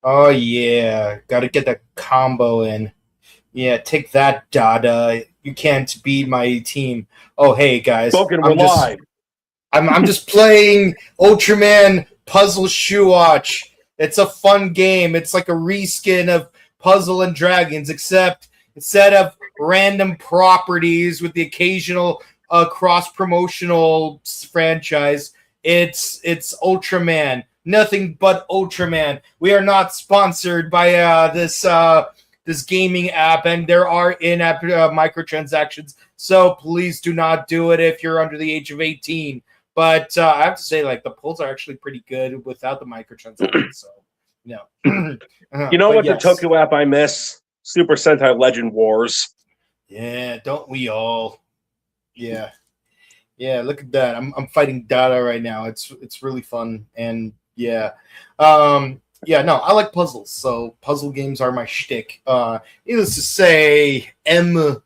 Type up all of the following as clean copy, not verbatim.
Oh yeah, gotta get that combo in. Yeah, take that, Dada. You can't beat my team. Oh hey guys, Spoken, we're live. I'm just playing Ultraman Puzzle Shoe Watch. It's a fun game. It's like a reskin of Puzzle and Dragons, except instead of random properties with the occasional cross promotional franchise, it's Ultraman. Nothing but Ultraman. We are not sponsored by this gaming app, and there are in-app microtransactions. So please do not do it if you're under the age of 18. But I have to say, like, the pulls are actually pretty good without the microtransactions. So, you know what? Yes. The Toku app I miss? Super Sentai Legend Wars. Yeah, don't we all? Yeah, look at that. I'm fighting Dada right now. It's really fun, and yeah, no, I like puzzles. So puzzle games are my shtick. Needless to say, M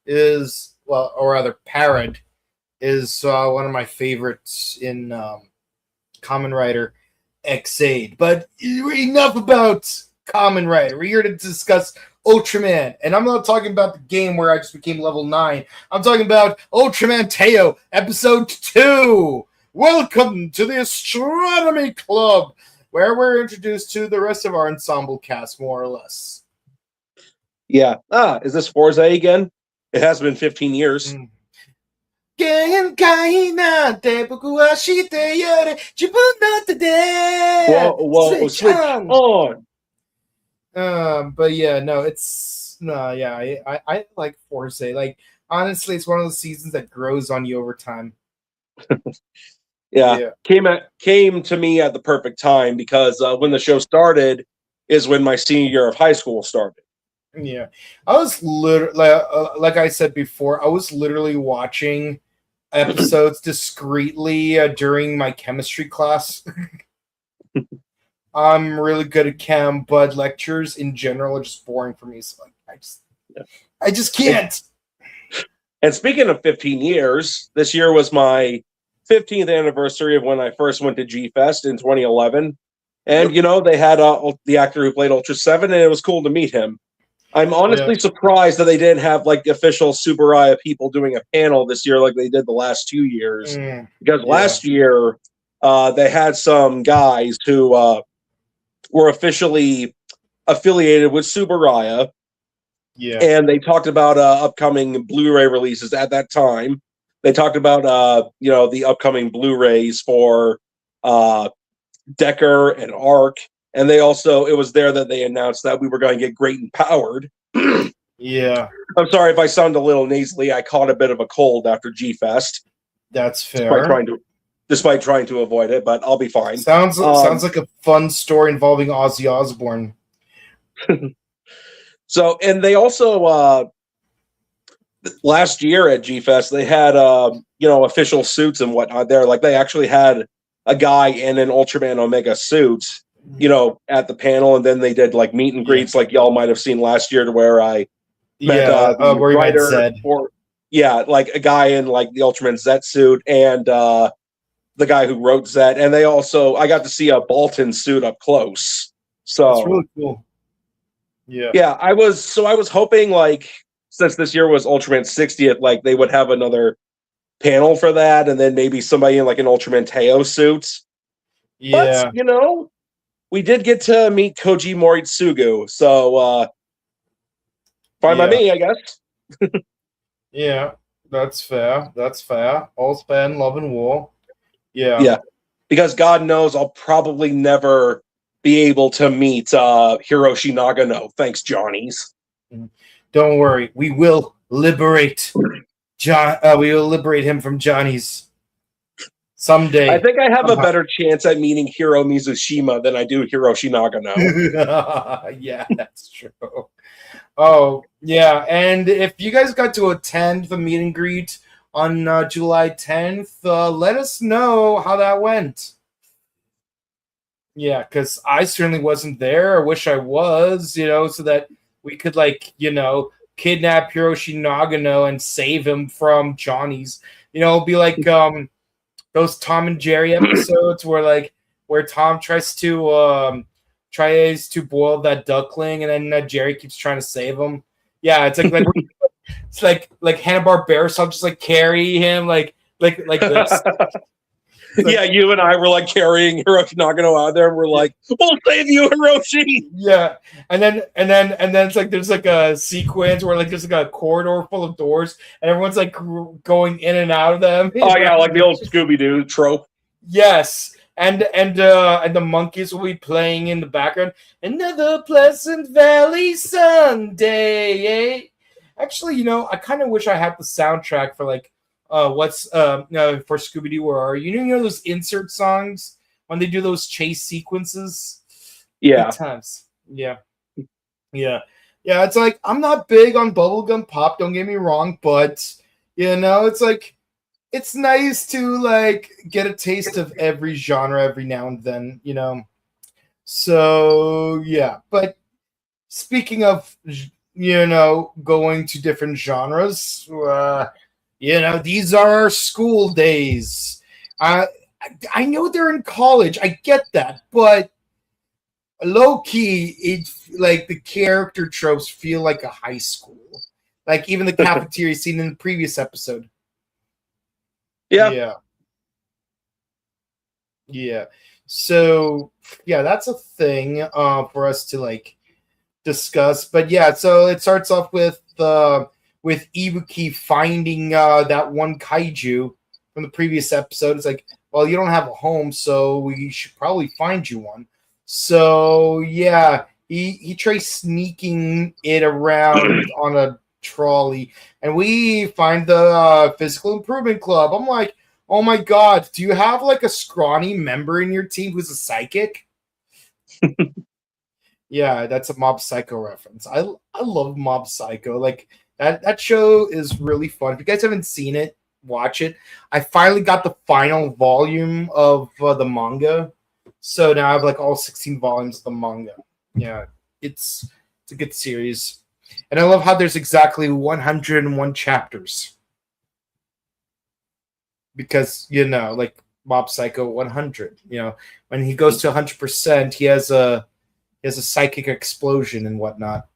is, well, or rather, Parrot is one of my favorites in Kamen Rider X8. But enough about Kamen Rider. We're here to discuss Ultraman. And I'm not talking about the game where I just became level 9. I'm talking about Ultraman Teo, episode 2. Welcome to the Astronomy Club, where we're introduced to the rest of our ensemble cast, more or less. Yeah. Is this Forza again? It has been 15 years. Whoa, switch on. But yeah, no, I like Forza. Like, honestly, it's one of those seasons that grows on you over time. Yeah. Came to me at the perfect time because when the show started is when my senior year of high school started. Yeah, I was literally, like I said before, I was literally watching episodes discreetly during my chemistry class. I'm really good at chem, but lectures in general are just boring for me. So I just can't. And speaking of 15 years, this year was my 15th anniversary of when I first went to G-Fest in 2011. And, they had the actor who played Ultra 7, and it was cool to meet him. I'm honestly surprised that they didn't have, like, official Tsuburaya people doing a panel this year like they did the last 2 years. Because last year, they had some guys who were officially affiliated with Tsuburaya. Yeah. And they talked about upcoming Blu-ray releases at that time. They talked about, the upcoming Blu-rays for Decker and Arc. And it was there that they announced that we were going to get Great and Powered. Yeah. I'm sorry if I sound a little nasally. I caught a bit of a cold after G-Fest. That's fair. Despite trying to avoid it, but I'll be fine. Sounds like a fun story involving Ozzy Osbourne. So, and they also, last year at G-Fest, they had, official suits and whatnot there. Like, they actually had a guy in an Ultraman Omega suit, at the panel, and then they did, like, meet and greets, like y'all might have seen last year, to where I met where writer Zed. Like a guy in, like, the Ultraman Zet suit, and the guy who wrote Zet, and I got to see a Baltan suit up close. So that's really cool. Yeah, I was hoping, like, since this year was Ultraman's 60th, like, they would have another panel for that, and then maybe somebody in, like, an Ultraman Teo suit. Yeah. But, we did get to meet Koji Moritsugu, so fine by me, I guess. Yeah, that's fair. All's fair in love and war. Yeah. Yeah, because God knows I'll probably never be able to meet Hiroshi Nagano. Thanks, Johnnies. Don't worry, we will liberate we will liberate him from Johnnies someday. I think I have a better chance at meeting Hiro Mizushima than I do Hiroshi Nagano. Yeah, that's true. Oh, yeah, and if you guys got to attend the meet and greet on July 10th, let us know how that went. Yeah, because I certainly wasn't there. I wish I was, so that we could, like, kidnap Hiroshi Nagano and save him from Johnny's. It'll be like those Tom and Jerry episodes where Tom tries to tries to boil that duckling, and then Jerry keeps trying to save him. Yeah, it's like it's like Hanna-Barbera, so I'll just like carry him like this. Yeah, you and I were like carrying Hiroshi Nagano out there, and we're like, "We'll save you, Hiroshi." Yeah, and then it's like there's like a sequence where like there's like a corridor full of doors, and everyone's like going in and out of them. Oh yeah, like the old Scooby-Doo trope. Yes, and the monkeys will be playing in the background. Another Pleasant Valley Sunday. Actually, I kind of wish I had the soundtrack for like what's for Scooby-Doo. Where are you? You know those insert songs when they do those chase sequences. Yeah. Good times. Yeah. It's like I'm not big on bubblegum pop. Don't get me wrong, but it's like it's nice to like get a taste of every genre every now and then. So yeah. But speaking of going to different genres, these are our school days. I know they're in college. I get that, but low key, it's like the character tropes feel like a high school. Like even the cafeteria scene in the previous episode. Yeah. So yeah, that's a thing for us to like discuss. But yeah, so it starts off with Ibuki finding that one kaiju from the previous episode. It's like, well, you don't have a home, so we should probably find you one. So yeah, he tries sneaking it around on a trolley, and we find the Physical Improvement Club. I'm like, oh my god, do you have like a scrawny member in your team who's a psychic? Yeah, that's a Mob Psycho reference. I love Mob Psycho. Like that show is really fun. If you guys haven't seen it, watch it. I finally got the final volume of the manga. So now I have like all 16 volumes of the manga. Yeah, it's a good series. And I love how there's exactly 101 chapters. Because, like Mob Psycho 100, when he goes to 100%, he has a psychic explosion and whatnot.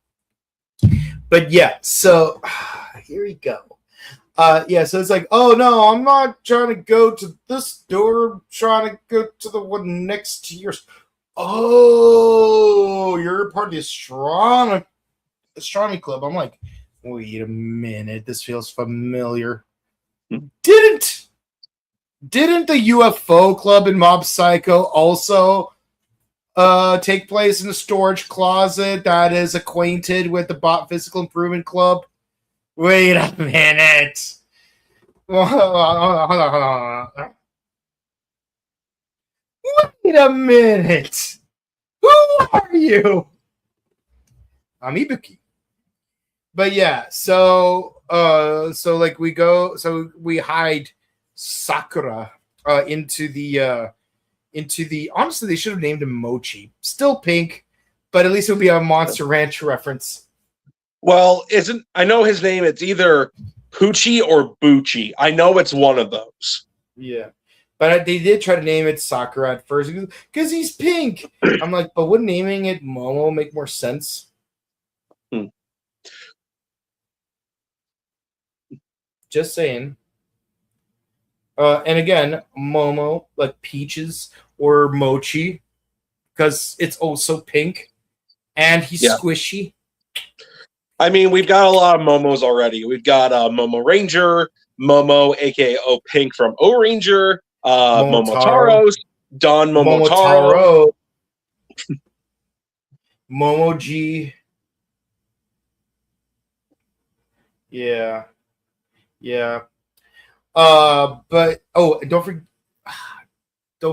But yeah, so here we go. So it's like, oh no, I'm not trying to go to this door. I'm trying to go to the one next to yours. Oh, you're part of the astronomy club. I'm like, wait a minute, this feels familiar. Didn't the UFO club in Mob Psycho also take place in a storage closet that is acquainted with the Physical Improvement Club? Wait a minute. Hold on. Wait a minute. Who are you? I'm Ibuki. But yeah, so like we hide Sakura into the honestly they should have named him Mochi. Still pink, but at least it would be a Monster Ranch reference. Well, I know his name, it's either Poochie or Bucci. I know it's one of those. Yeah. But they did try to name it Sakura at first because he's pink. I'm like, but wouldn't naming it Momo make more sense? Just saying. And again, Momo, like peaches or mochi, because it's also pink and he's squishy. I mean, we've got a lot of Momos already. We've got Momo Ranger, Momo, aka Pink from O Ranger, Momotaro's, Don Momotaro, Momoji. Yeah. But don't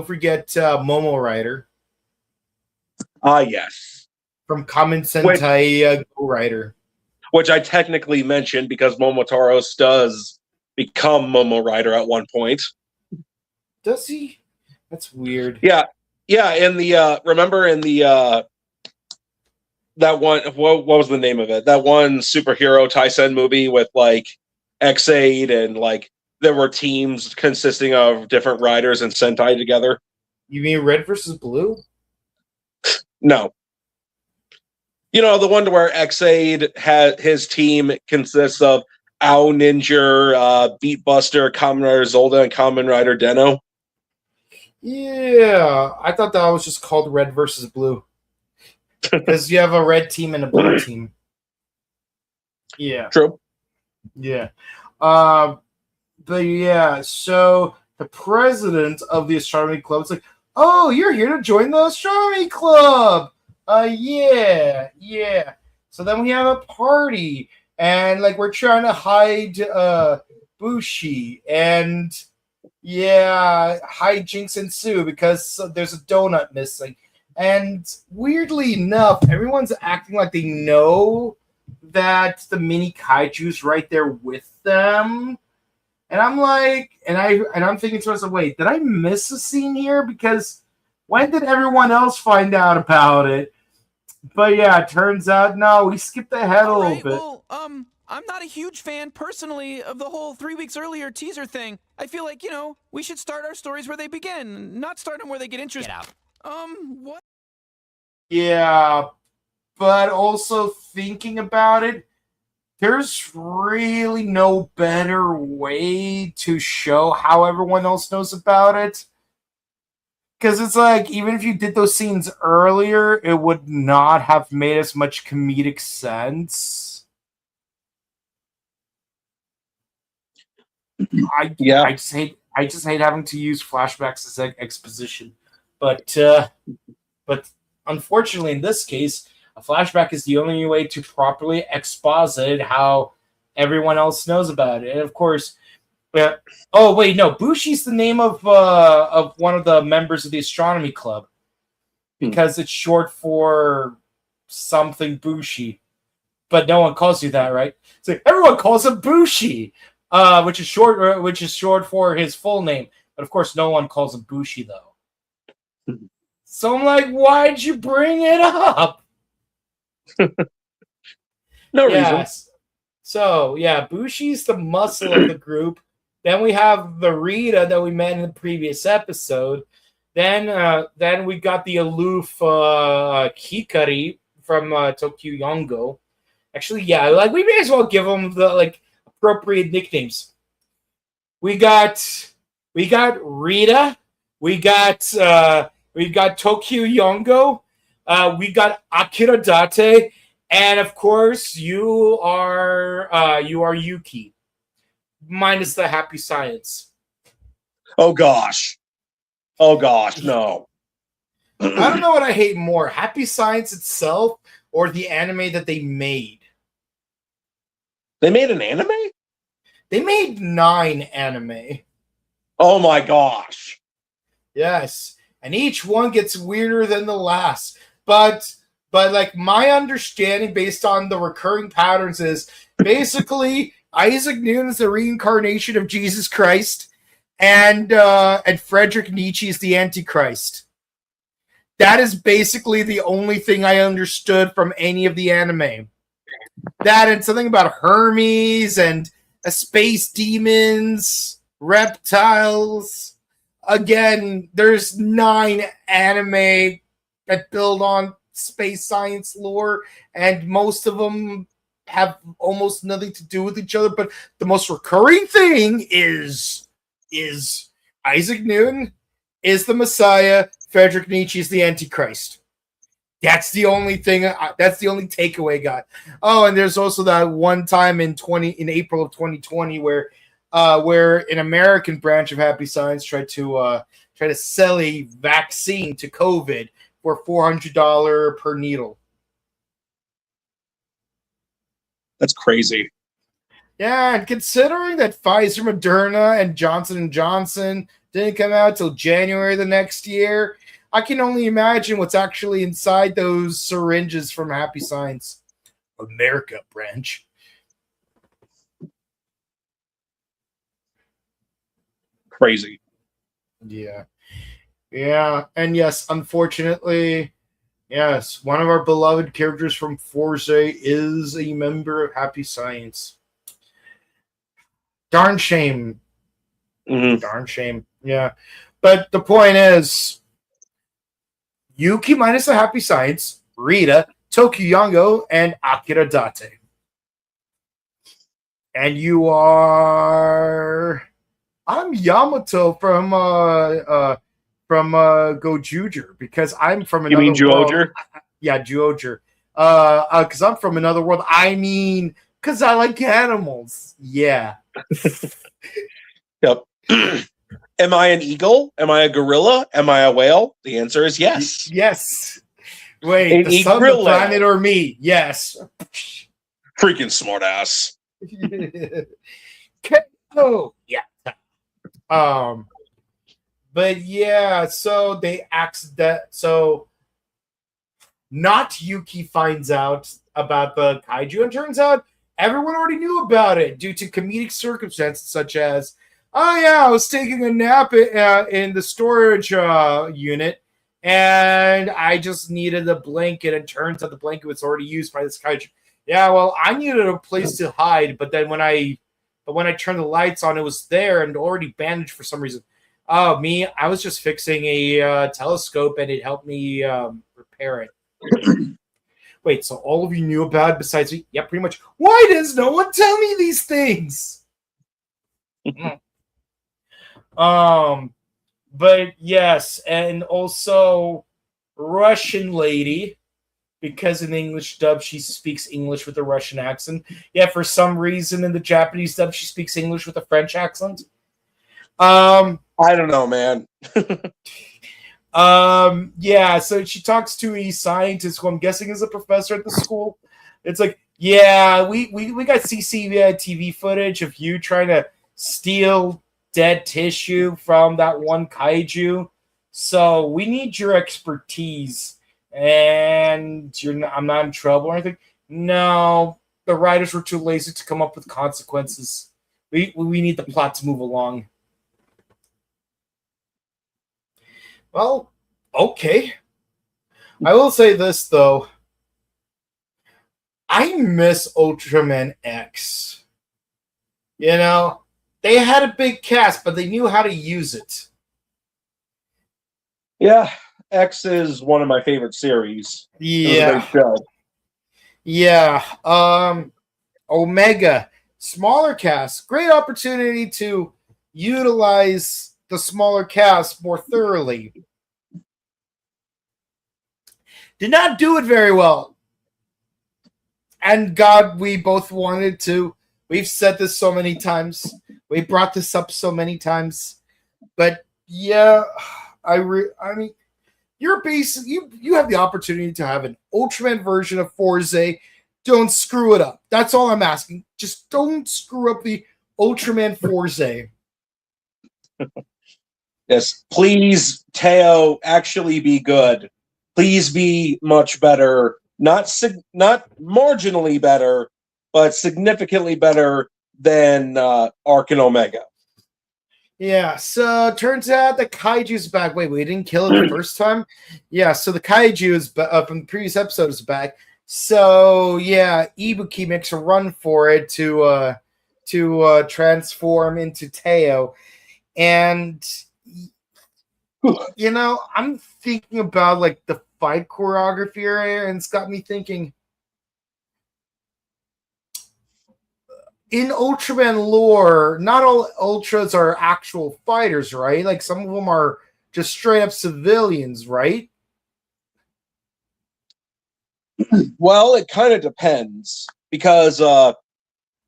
forget Momo Rider. Yes. From Kamen Sentai Go Rider. Which I technically mentioned because Momotaros does become Momo Rider at one point. Does he? That's weird. Yeah. In the remember in the that one, what was the name of it? That one superhero Taisen movie with like X8 and like there were teams consisting of different riders and Sentai together. You mean Red versus Blue? No. You know, the one where X-Aid his team consists of Owl Ninja, Beatbuster, Kamen Rider Zolda, and Kamen Rider Deno. Yeah, I thought that was just called Red versus Blue. Because you have a red team and a blue team. Yeah. True. Yeah. But yeah, so the president of the astronomy club is like, oh, you're here to join the astronomy club. Yeah. So then we have a party, and like we're trying to hide Bushi, and yeah, hijinks ensue because there's a donut missing. And weirdly enough, everyone's acting like they know that the mini kaiju's right there with them. And I'm like, and I'm thinking to myself, wait, did I miss a scene here? Because when did everyone else find out about it? But yeah, it turns out no, we skipped ahead a little bit. Well, I'm not a huge fan personally of the whole 3 weeks earlier teaser thing. I feel like, we should start our stories where they begin, not start them where they get interested. Get out. What? Yeah, but also thinking about it, there's really no better way to show how everyone else knows about it. Because it's like, even if you did those scenes earlier, it would not have made as much comedic sense. I just hate having to use flashbacks as exposition. But unfortunately, in this case, a flashback is the only way to properly exposit how everyone else knows about it. And of course, oh wait, no, Bushi's the name of one of the members of the astronomy club because it's short for something Bushi, but no one calls you that, right? So everyone calls him Bushi, which is short for his full name. But of course, no one calls him Bushi though. So I'm like, why'd you bring it up? No reason. So yeah, Bushi's the muscle of the group. Then we have the Rita that we met in the previous episode. Then we got the aloof Hikari from Tokyo Yongo. Actually, yeah, like we may as well give them the appropriate nicknames. We got Rita. We got Tokyo Yongo. We got Akira Date, and of course you are Yuki, minus the happy science. Oh gosh, no. I don't know what I hate more, Happy Science itself or the anime that they made. They made an anime? They made 9 anime. Oh my gosh. Yes. And each one gets weirder than the last. But like my understanding based on the recurring patterns is basically Isaac Newton is the reincarnation of Jesus Christ, and Friedrich Nietzsche is the Antichrist. That is basically the only thing I understood from any of the anime. That and something about Hermes and space demons, reptiles. Again, there's 9 anime that build on space science lore, and most of them have almost nothing to do with each other. But the most recurring thing is Isaac Newton is the Messiah, Friedrich Nietzsche is the Antichrist. That's the only thing. That's the only takeaway I got. Oh, and there's also that one time in April of 2020 where an American branch of Happy Science tried to sell a vaccine to COVID for $400 per needle. That's crazy. Yeah, and considering that Pfizer, Moderna, and Johnson & Johnson didn't come out till January the next year, I can only imagine what's actually inside those syringes from Happy Science. America branch. Crazy. Yeah. And yes, unfortunately, yes, one of our beloved characters from Forza is a member of Happy Science. Darn shame. Mm-hmm. Darn shame. Yeah. But the point is, Yuki minus the Happy Science, Rita, Tokuyongo, and Akira Date. And you are... I'm Yamato from Gojuger, because I'm from another You mean world. Juoger? Yeah, Juoger. Because I'm from another world. I mean, because I like animals. Yeah. Yep. Am I an eagle? Am I a gorilla? Am I a whale? The answer is yes. Yes. Wait, An the sun, the eagle. planet, or me? Yes. Freaking smartass. Oh, yeah. But yeah, so they so not Yuki finds out about the kaiju, and turns out everyone already knew about it due to comedic circumstances such as, oh yeah, I was taking a nap in the storage unit, and I just needed a blanket, and turns out the blanket was already used by this kaiju. Yeah, well, I needed a place to hide, but then when I turned the lights on, it was there and already bandaged for some reason. Oh, me, I was just fixing a telescope, and it helped me repair it. Wait, so all of you knew about it besides me? Yeah, pretty much. Why does no one tell me these things? But yes, and also Russian lady, because in the English dub she speaks English with a Russian accent. Yeah, for some reason in the Japanese dub she speaks English with a French accent. I don't know, man. Yeah, so she talks to a scientist who I'm guessing is a professor at the school. It's like, yeah, we got CCTV footage of you trying to steal dead tissue from that one kaiju. So we need your expertise. And I'm not in trouble or anything. No, the writers were too lazy to come up with consequences. We need the plot to move along. Well, okay. I will say this, though. I miss Ultraman X. You know, they had a big cast, but they knew how to use it. Yeah, X is one of my favorite series. Yeah. It was a great show. Yeah. Omega, smaller cast. Great opportunity to utilize the smaller cast more thoroughly. Did not do it very well. And God, we both wanted to. We've said this so many times. We brought this up so many times. But yeah, I mean, you're you have the opportunity to have an Ultraman version of Forze. Don't screw it up. That's all I'm asking. Just don't screw up the Ultraman Forze. Yes, please, Teo, actually be good. Please be much better. Not marginally better, but significantly better than Arc and Omega. Yeah, so turns out the kaiju's back. Wait, we didn't kill it the first time? Yeah, so the kaiju is from the previous episode is back. So yeah, Ibuki makes a run for it to transform into Teo. And you know, I'm thinking about like the fight choreography area, and it's got me thinking, in Ultraman lore, not all Ultras are actual fighters, right? Like some of them are just straight up civilians, right? Well, it kind of depends because,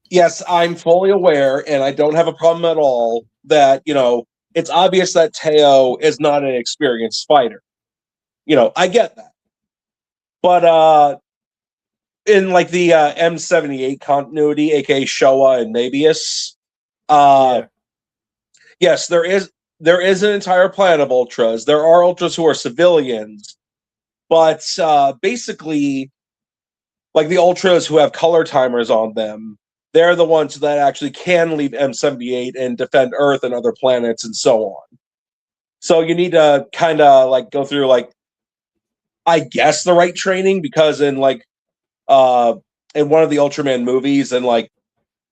yes, I'm fully aware, and I don't have a problem at all that, you know, it's obvious that Teo is not an experienced fighter. You know, I get that. But in like the M78 continuity, aka Showa and Mabius, yes, there is an entire planet of Ultras. There are Ultras who are civilians, but basically, like the Ultras who have color timers on them, they're the ones that actually can leave M78 and defend Earth and other planets and so on. So you need to kind of like go through like, I guess, the right training, because in like in one of the Ultraman movies and like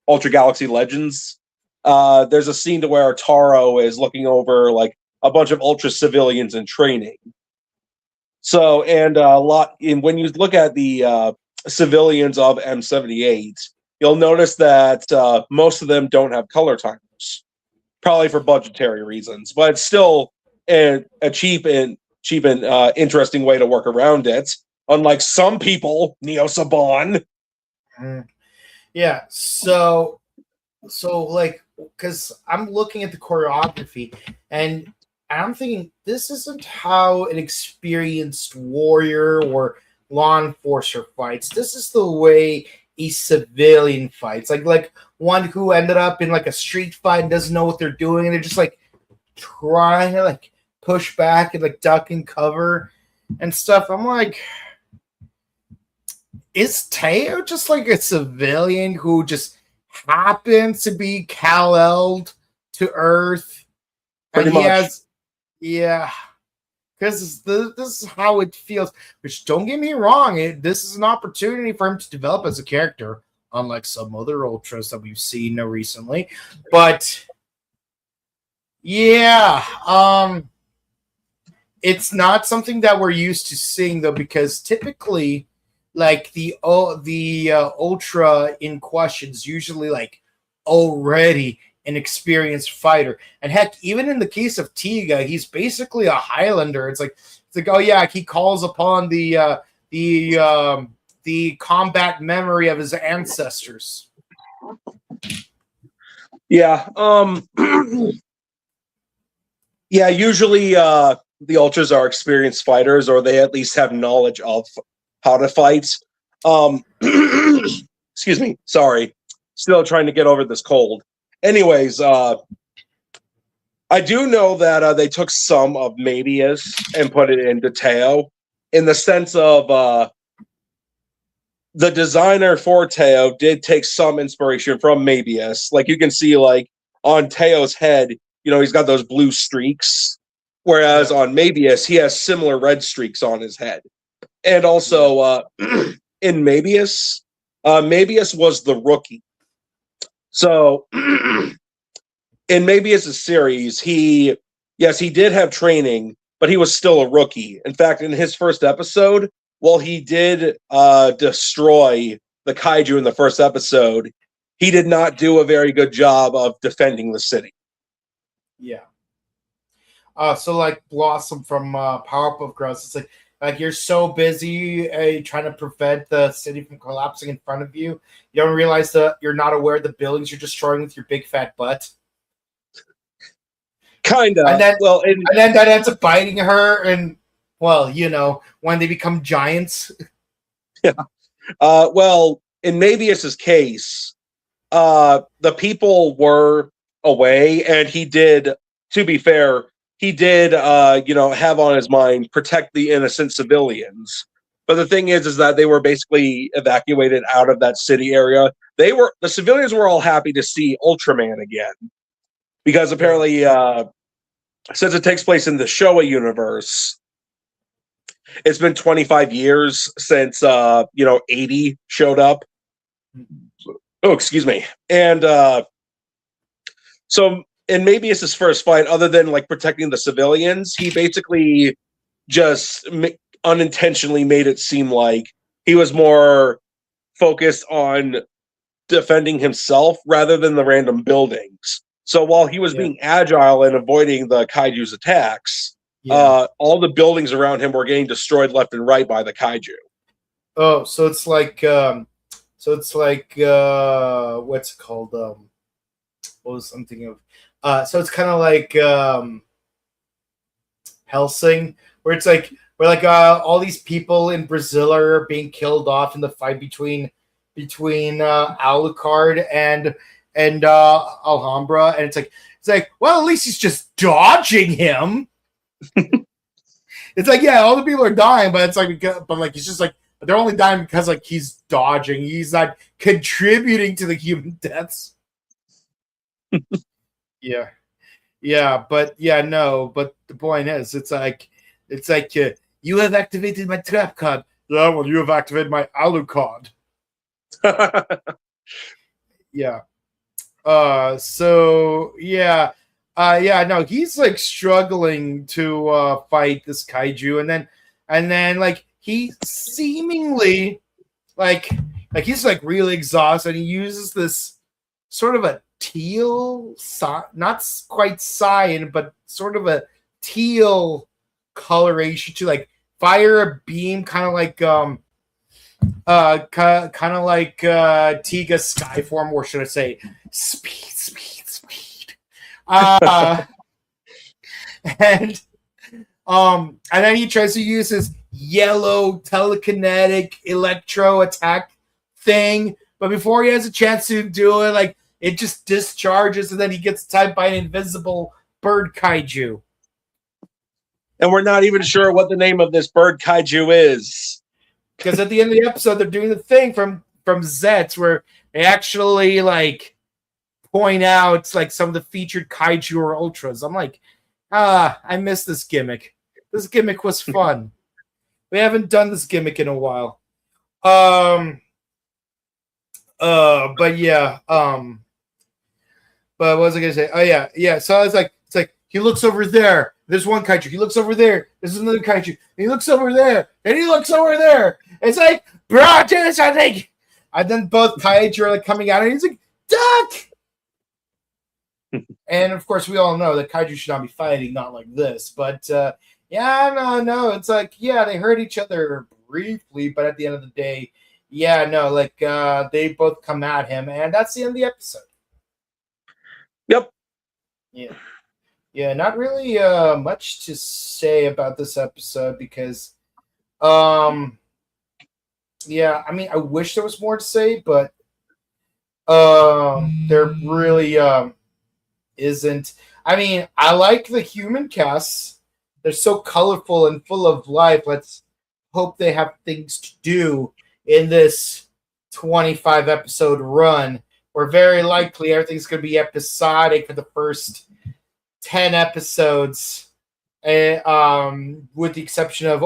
Ultra Galaxy Legends, there's a scene to where Taro is looking over like a bunch of Ultra civilians in training. So, and when you look at the civilians of M78, you'll notice that most of them don't have color timers, probably for budgetary reasons. But it's still a cheap and interesting way to work around it. Unlike some people, Neo Saban. Yeah. So like, because I'm looking at the choreography and I'm thinking this isn't how an experienced warrior or law enforcer fights. This is the way a civilian fights. Like one who ended up in like a street fight and doesn't know what they're doing, and they're just like trying to like push back and like duck and cover and stuff. I'm like, is Teo just like a civilian who just happens to be Kal-El'd to Earth? Pretty much. Yeah, because this is how it feels. Which, don't get me wrong, this is an opportunity for him to develop as a character, unlike some other Ultras that we've seen recently. But yeah, it's not something that we're used to seeing though, because typically, like the Ultra in question is usually like already an experienced fighter, and heck, even in the case of Tiga, he's basically a Highlander. It's like, oh yeah, he calls upon the combat memory of his ancestors. Yeah. Yeah. Usually, the Ultras are experienced fighters, or they at least have knowledge of how to fight. Excuse me. Sorry. Still trying to get over this cold. Anyways, I do know that they took some of Mabius and put it into Teo, in the sense of the designer for Teo did take some inspiration from Mabius. Like you can see, like on Teo's head, he's got those blue streaks, whereas on Mabius he has similar red streaks on his head. And also in Mabius, Mabius was the rookie. So in Mabius' series, he did have training, but he was still a rookie. In fact, in his first episode, while he did destroy the kaiju in the first episode, he did not do a very good job of defending the city. Yeah. So like Blossom from Powerpuff Girls, it's like you're so busy trying to prevent the city from collapsing in front of you, you don't realize that you're not aware of the buildings you're destroying with your big fat butt. Kinda. And then that ends up biting her, and well, when they become giants. Yeah. Well, in Mabius's case, the people were away, and he did, to be fair, he did, have on his mind protect the innocent civilians. But the thing is that they were basically evacuated out of that city area. The civilians were all happy to see Ultraman again, because apparently, since it takes place in the Showa universe, it's been 25 years since 80 showed up. Oh, excuse me. And so in Mabius's first fight, other than like protecting the civilians, he basically just unintentionally made it seem like he was more focused on defending himself rather than the random buildings. So while he was being agile and avoiding the kaiju's attacks, all the buildings around him were getting destroyed left and right by the kaiju. Oh, so it's like what's it called? What was I'm thinking of? So it's kind of like Hellsing, where it's like all these people in Brazil are being killed off in the fight between Alucard and Alhambra, and it's like well, at least he's just dodging him. It's like, yeah, all the people are dying, but it's like, he's just like, they're only dying because like he's dodging. He's not contributing to the human deaths. Yeah, but the point is, it's like you have activated my trap card. Yeah, well, you have activated my Alucard. Yeah. He's like struggling to fight this kaiju, and then and then like he seemingly like he's like really exhausted. He uses this sort of a teal, not quite cyan, but sort of a teal coloration to like fire a beam, kind of like Tiga Skyform, or should I say speed. And then he tries to use his yellow telekinetic electro attack thing, but before he has a chance to do it, like it just discharges, and then he gets attacked by an invisible bird kaiju. And we're not even sure what the name of this bird kaiju is. Because at the end of the episode, they're doing the thing from Zets where they actually like point out like some of the featured kaiju or ultras. I'm like, I miss this gimmick. This gimmick was fun. We haven't done this gimmick in a while. But yeah. But what was I gonna say? Oh yeah. So it's like he looks over there. There's one kaiju. He looks over there. There's another kaiju. He looks over there. And he looks over there. It's like, bro, I think. And then both kaiju are like coming out, and he's like, duck. And of course, we all know that kaiju should not be fighting, not like this. But no. It's like, yeah, they hurt each other briefly, but at the end of the day, yeah, no, like they both come at him, and that's the end of the episode. Yep. Yeah. Yeah, not really much to say about this episode because, yeah, I mean, I wish there was more to say, but there really isn't. I mean, I like the human casts. They're so colorful and full of life. Let's hope they have things to do in this 25 episode run, where very likely everything's going to be episodic for the first 10 episodes, with the exception of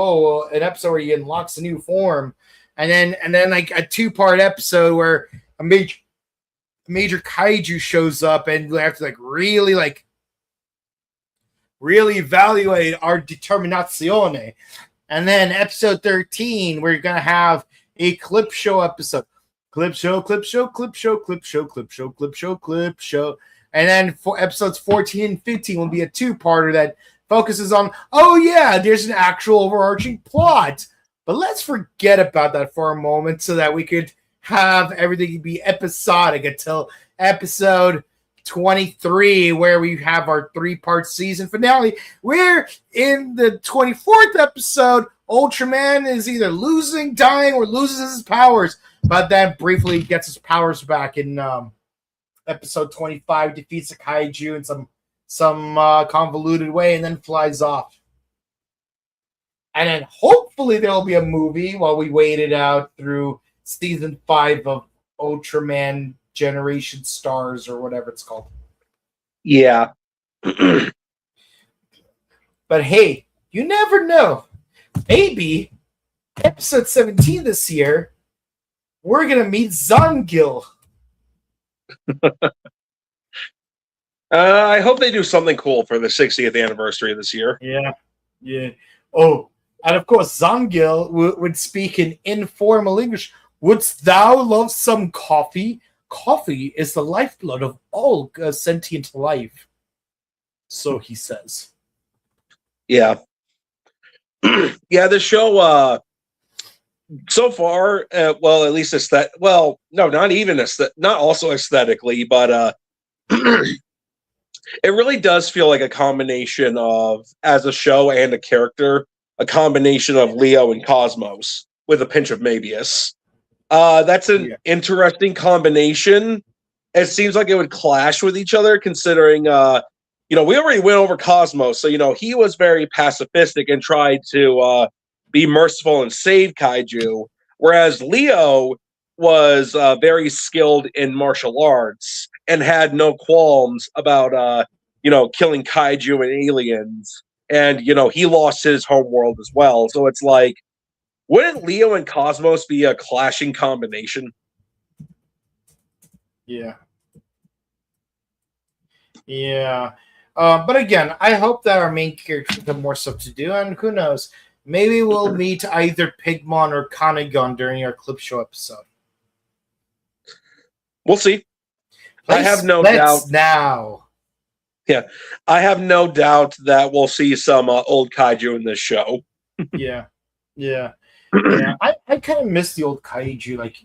an episode where he unlocks a new form, and then like a 2-part episode where a major kaiju shows up, and we have to really evaluate our determinazione. And then episode 13, we're gonna have a clip show episode. Clip show. And then for episodes 14 and 15 will be a 2-parter that focuses on, there's an actual overarching plot. But let's forget about that for a moment so that we could have everything be episodic until episode 23, where we have our 3-part season finale. We're in the 24th episode. Ultraman is either dying, or loses his powers, but then briefly gets his powers back in episode 25, defeats a kaiju in some convoluted way, and then flies off. And then hopefully there will be a movie while we wait it out through season 5 of Ultraman Generation Stars, or whatever it's called. Yeah. But hey, you never know. Maybe episode 17 this year, we're going to meet Zangil. I hope they do something cool for the 60th anniversary of this year. Yeah. Oh, and of course, Zangil would speak in informal English. Wouldst thou love some coffee? Coffee is the lifeblood of all sentient life. So he says. Yeah. Yeah, the show, so far, well, at least not also aesthetically, but it really does feel like a combination of, as a show and a character, a combination of Leo and Cosmos with a pinch of Mabius. That's an interesting combination. It seems like it would clash with each other, considering, we already went over Cosmos, so, he was very pacifistic and tried to be merciful and save kaiju, whereas Leo was very skilled in martial arts and had no qualms about, killing kaiju and aliens. And, he lost his homeworld as well. So it's like, wouldn't Leo and Cosmos be a clashing combination? Yeah. But again, I hope that our main characters have more stuff to do, and who knows? Maybe we'll meet either Pigmon or Kanegon during our clip show episode. We'll see. I have no doubt now. Yeah, I have no doubt that we'll see some old kaiju in this show. Yeah. I kind of miss the old kaiju, like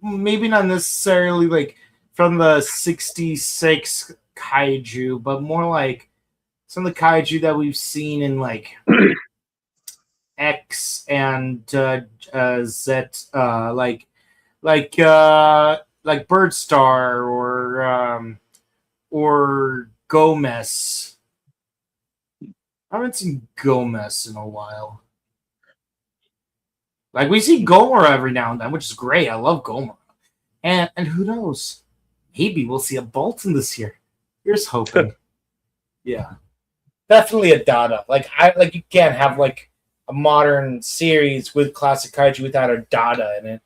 maybe not necessarily like from the 66 kaiju, but more like some of the kaiju that we've seen in like X and Z, like Birdstar or Gomez. I haven't seen Gomez in a while. Like we see Gomora every now and then, which is great. I love Gomora. And who knows? Maybe we'll see a Bolton this year. Here's hoping. Yeah. Definitely a Dada. Like you can't have like a modern series with classic kaiju without a Dada in it.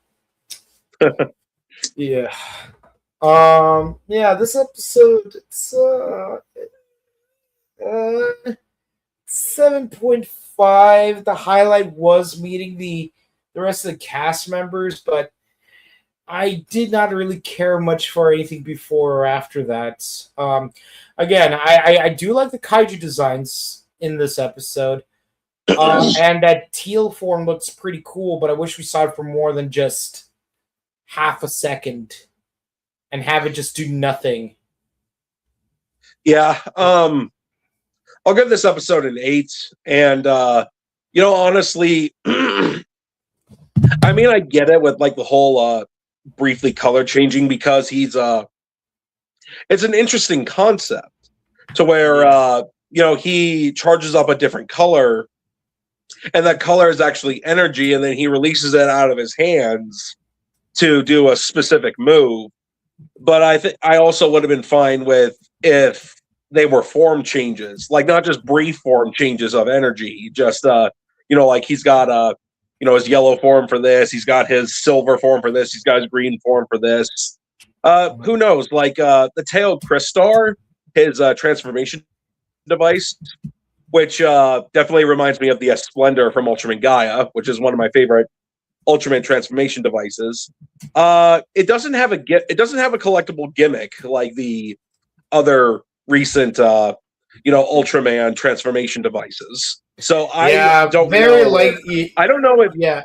Yeah. Yeah, this episode it's 7.5. The highlight was meeting the rest of the cast members, but I did not really care much for anything before or after that. Again, I do like the kaiju designs in this episode. And that teal form looks pretty cool, but I wish we saw it for more than just half a second and have it just do nothing. Yeah, I'll give this episode an 8. And honestly, I mean, I get it with like the whole briefly color changing because it's an interesting concept to where he charges up a different color, and that color is actually energy, and then he releases it out of his hands to do a specific move. But I think I also would have been fine with if they were form changes, like not just brief form changes of energy, just like he's got his yellow form for this, he's got his silver form for this, he's got his green form for this. Who knows? Like the Teo Crystar, his transformation device, which definitely reminds me of the Splendor from Ultraman Gaia, which is one of my favorite Ultraman transformation devices. It doesn't have a collectible gimmick like the other recent Ultraman transformation devices. So I don't know. I don't know if yeah,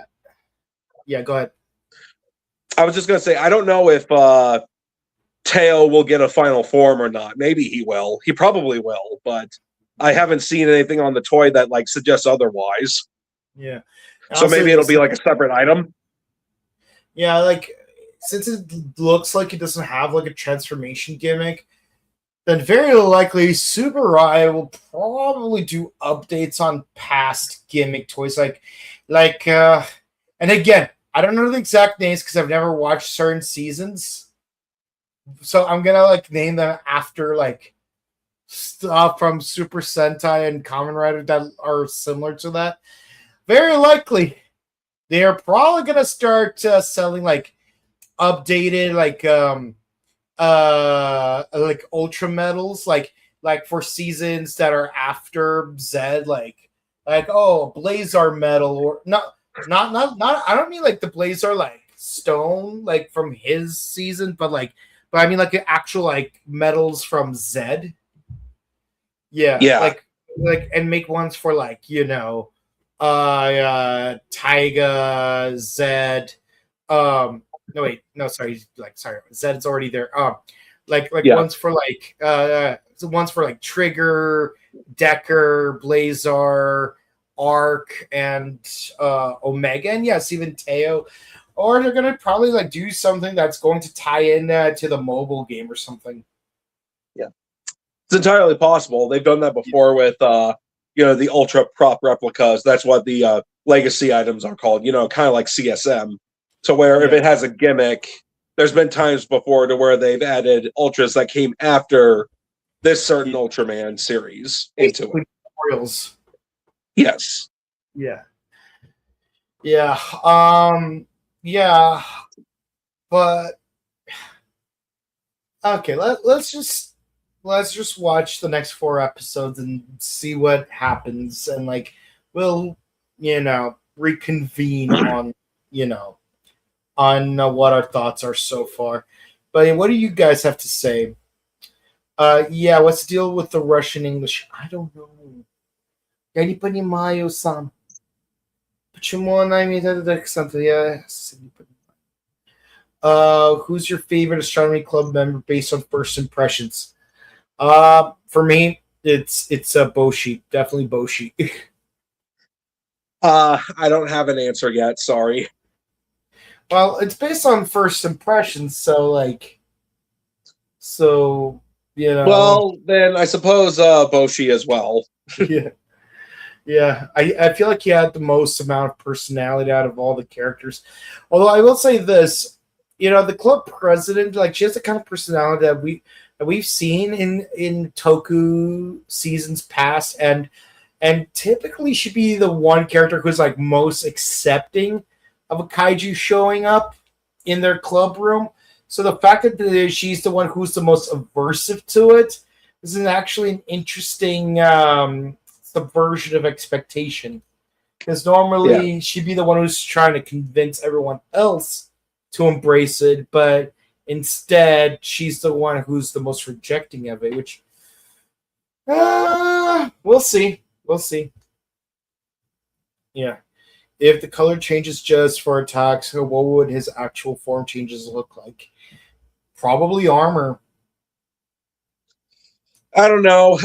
go ahead. I was just gonna say I don't know if Teo will get a final form or not. Maybe he will. He probably will, but I haven't seen anything on the toy that like suggests otherwise. Yeah. So maybe it'll be like a separate item. Yeah, like since it looks like it doesn't have like a transformation gimmick, then very likely Tsuburaya will probably do updates on past gimmick toys, and again, I don't know the exact names because I've never watched certain seasons, so I'm gonna like name them after like stuff from Super Sentai and Kamen Rider that are similar to that. Very likely, they are probably gonna start selling like updated like ultra medals like for seasons that are after Z, like Blazar medal, or not I don't mean like the Blazar like stone like from his season, but I mean like the actual like medals from Z. Yeah. Like and make ones for Taiga, Zed. Zed's already there. Ones for ones for like Trigger, Decker, Blazar, Arc, and Omega, and yes, even Teo. Or they're gonna probably like do something that's going to tie in to the mobile game or something. Yeah, it's entirely possible. They've done that before with the Ultra Prop replicas. That's what the legacy items are called. Kind of like CSM. To where if it has a gimmick, there's been times before to where they've added Ultras that came after this certain Ultraman series into it. Tutorials. Yes. Yeah. Yeah. Yeah. But okay, let's just let's just watch the next 4 episodes and see what happens, and like we'll reconvene on you know on what our thoughts are so far. But what do you guys have to say? Yeah, what's the deal with the Russian English? I don't know. Я не понимаю сам. Почему она имеет этот акцент? Я не понимаю. Who's your favorite astronomy club member based on first impressions? For me, it's Boshi. Definitely Boshi. I don't have an answer yet. Sorry. Well, it's based on first impressions, so Well, then I suppose Boshi as well. yeah. Yeah, I feel like he had the most amount of personality out of all the characters. Although I will say this, the club president, like she has the kind of personality that we've seen in Toku seasons past, and typically she'd be the one character who's like most accepting of a kaiju showing up in their club room. So the fact that she's the one who's the most aversive to it is actually an interesting subversion of expectation. Because normally she'd be the one who's trying to convince everyone else to embrace it, but instead she's the one who's the most rejecting of it, which we'll see. We'll see. Yeah. If the color changes just for attacks, what would his actual form changes look like? Probably armor. I don't know.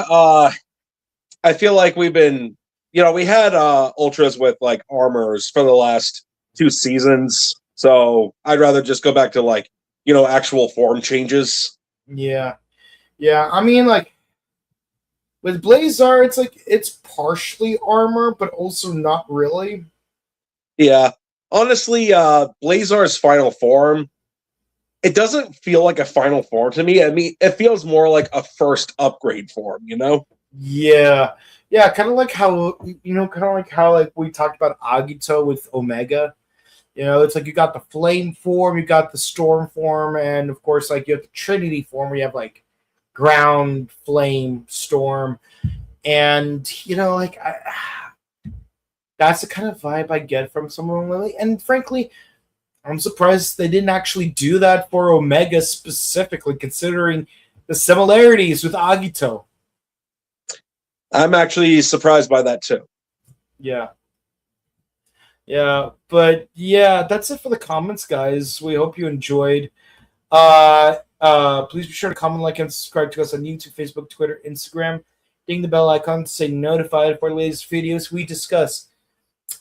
I feel like we've been, we had ultras with like armors for the last 2 seasons. So I'd rather just go back to like, actual form changes. Yeah. Yeah. I mean, like with Blazar, it's like it's partially armor, but also not really. Yeah. Honestly, Blazar's final form, it doesn't feel like a final form to me. I mean, it feels more like a first upgrade form, Yeah. Yeah, kind of like how like we talked about Agito with Omega. It's like you got the flame form, you got the storm form, and of course, like you have the Trinity form where you have like ground, flame, storm, and that's the kind of vibe I get from someone Lily. And frankly, I'm surprised they didn't actually do that for Omega specifically, considering the similarities with Agito. I'm actually surprised by that too. Yeah. Yeah, but yeah, that's it for the comments, guys. We hope you enjoyed. Please be sure to comment, like, and subscribe to us on YouTube, Facebook, Twitter, Instagram. Ding the bell icon to stay notified for the latest videos we discuss.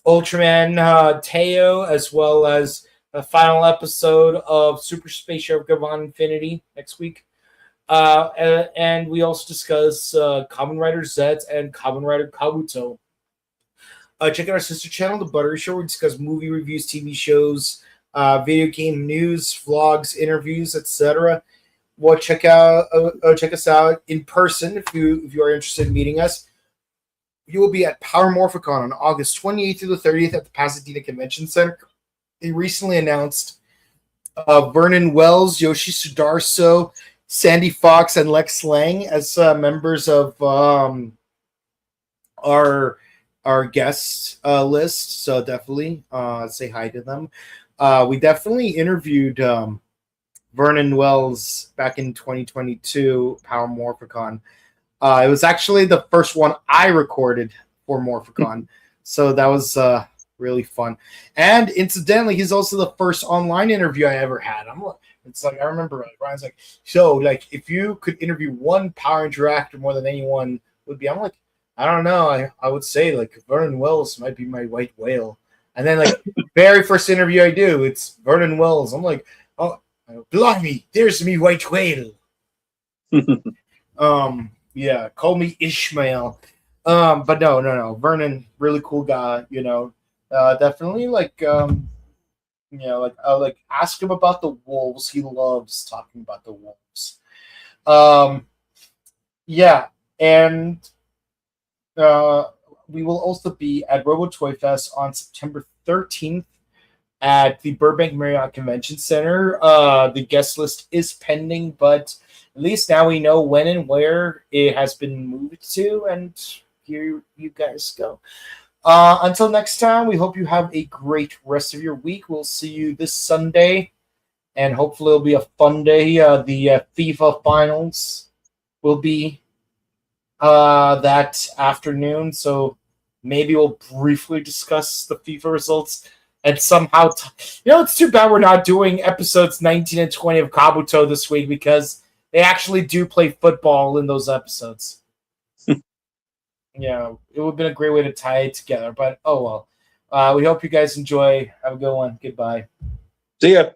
Ultraman Teo, as well as the final episode of Super Space Shuttle Gavan Infinity next week. And we also discuss Kamen Rider Z and Kamen Rider Kabuto. Check out our sister channel, The Buttery Show, where we discuss movie reviews, TV shows, video game news, vlogs, interviews, etc. Well, check us out in person if you are interested in meeting us. You will be at Power Morphicon on August 28th through the 30th at the Pasadena Convention Center. They recently announced Vernon Wells, Yoshi Sudarso, Sandy Fox, and Lex Lang as members of our guest list. So definitely say hi to them. We definitely interviewed Vernon Wells back in 2022 Power Morphicon. It was actually the first one I recorded for Morphicon, so that was really fun. And incidentally, he's also the first online interview I ever had. It's like I remember Ryan's like, so like if you could interview one Power Ranger actor more than anyone would be, I'm like, I don't know. I would say like Vernon Wells might be my white whale. And then like very first interview I do, it's Vernon Wells. I'm like, oh, blimey, there's me white whale. Yeah, call me Ishmael. But no. Vernon, really cool guy. Definitely like like ask him about the wolves. He loves talking about the wolves. Yeah, and we will also be at Robo Toy Fest on September 13th at the Burbank Marriott Convention Center. The guest list is pending, but at least now we know when and where it has been moved to, and here you guys go. Until next time, we hope you have a great rest of your week. We'll see you this Sunday, and hopefully it'll be a fun day. The FIFA finals will be that afternoon, so maybe we'll briefly discuss the FIFA results. And somehow, it's too bad we're not doing episodes 19 and 20 of Kabuto this week, because they actually do play football in those episodes. Yeah, it would have been a great way to tie it together, but oh well. We hope you guys enjoy. Have a good one. Goodbye. See ya.